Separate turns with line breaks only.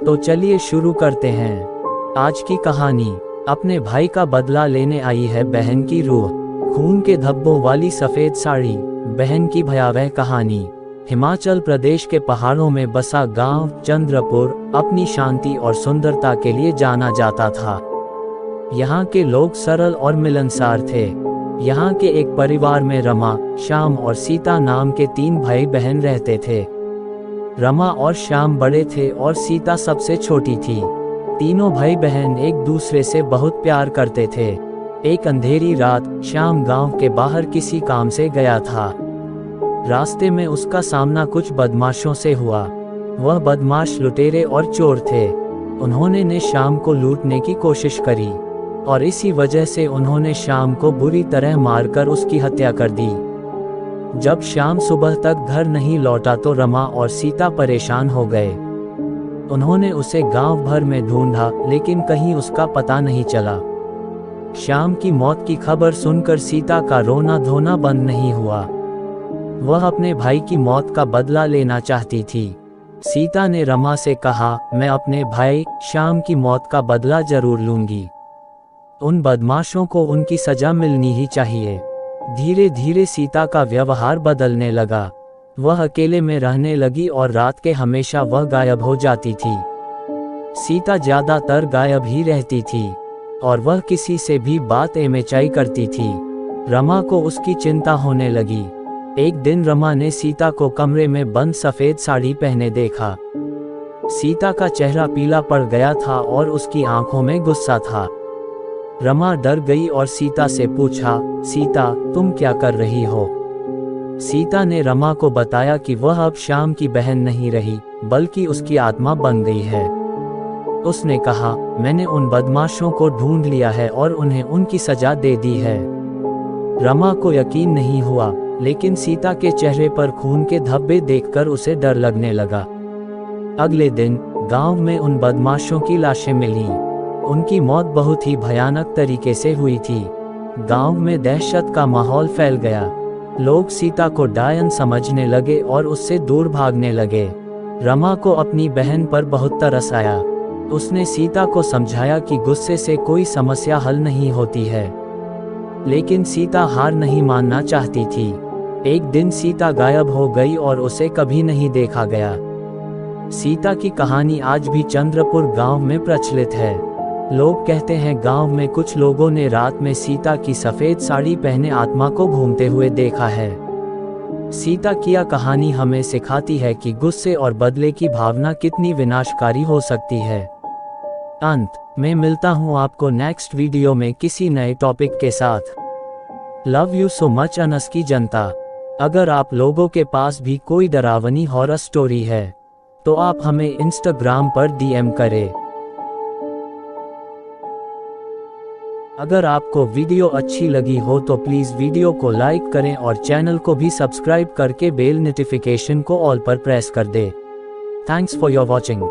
तो चलिए शुरू करते हैं आज की कहानी। अपने भाई का बदला लेने आई है बहन की रूह। खून के धब्बों वाली सफ़ेद साड़ी, बहन की भयावह कहानी। हिमाचल प्रदेश के पहाड़ों में बसा गांव चंद्रपुर अपनी शांति और सुंदरता के लिए जाना जाता था। यहाँ के लोग सरल और मिलनसार थे। यहाँ के एक परिवार में रमा, श्याम और सीता नाम के 3 भाई बहन रहते थे। रमा और श्याम बड़े थे और सीता सबसे छोटी थी। तीनों भाई बहन एक दूसरे से बहुत प्यार करते थे। एक अंधेरी रात श्याम गांव के बाहर किसी काम से गया था। रास्ते में उसका सामना कुछ बदमाशों से हुआ। वह बदमाश लुटेरे और चोर थे। उन्होंने श्याम को लूटने की कोशिश करी और इसी वजह से उन्होंने श्याम को बुरी तरह मारकर उसकी हत्या कर दी। जब श्याम सुबह तक घर नहीं लौटा तो रमा और सीता परेशान हो गए। उन्होंने उसे गांव भर में ढूंढा लेकिन कहीं उसका पता नहीं चला। श्याम की मौत की खबर सुनकर सीता का रोना धोना बंद नहीं हुआ। वह अपने भाई की मौत का बदला लेना चाहती थी। सीता ने रमा से कहा, मैं अपने भाई श्याम की मौत का बदला जरूर लूंगी। उन बदमाशों को उनकी सजा मिलनी ही चाहिए। धीरे धीरे सीता का व्यवहार बदलने लगा। वह अकेले में रहने लगी और रात के हमेशा वह गायब हो जाती थी। सीता ज्यादातर गायब ही रहती थी और वह किसी से भी बात एमेचाई करती थी। रमा को उसकी चिंता होने लगी। एक दिन रमा ने सीता को कमरे में बंद सफेद साड़ी पहने देखा। सीता का चेहरा पीला पड़ गया था और उसकी आंखों में गुस्सा था। रमा डर गई और सीता से पूछा, सीता तुम क्या कर रही हो? सीता ने रमा को बताया कि वह अब श्याम की बहन नहीं रही बल्कि उसकी आत्मा बन गई है। उसने कहा, मैंने उन बदमाशों को ढूंढ लिया है और उन्हें उनकी सजा दे दी है। रमा को यकीन नहीं हुआ लेकिन सीता के चेहरे पर खून के धब्बे देखकर उसे डर लगने लगा। अगले दिन गांव में उन बदमाशों की लाशें मिलीं। उनकी मौत बहुत ही भयानक तरीके से हुई थी। गांव में दहशत का माहौल फैल गया। लोग सीता को डायन समझने लगे और उससे दूर भागने लगे। रमा को अपनी बहन पर बहुत तरस आया। उसने सीता को समझाया कि गुस्से से कोई समस्या हल नहीं होती है, लेकिन सीता हार नहीं मानना चाहती थी। एक दिन सीता गायब हो गई और उसे कभी नहीं देखा गया। सीता की कहानी आज भी चंद्रपुर गांव में प्रचलित है। लोग कहते हैं गांव में कुछ लोगों ने रात में सीता की सफेद साड़ी पहने आत्मा को घूमते हुए देखा है। सीता की यह कहानी हमें सिखाती है कि गुस्से और बदले की भावना कितनी विनाशकारी हो सकती है। अंत में मिलता हूं आपको नेक्स्ट वीडियो में किसी नए टॉपिक के साथ। Love you so much Anas की जनता। अगर आप लोगों के पास भी कोई डरावनी हॉरर स्टोरी है तो आप हमें इंस्टाग्राम पर DM करें। अगर आपको वीडियो अच्छी लगी हो तो प्लीज़ वीडियो को लाइक करें और चैनल को भी सब्सक्राइब करके बेल नोटिफिकेशन को ऑल पर प्रेस कर दें। Thanks for your watching.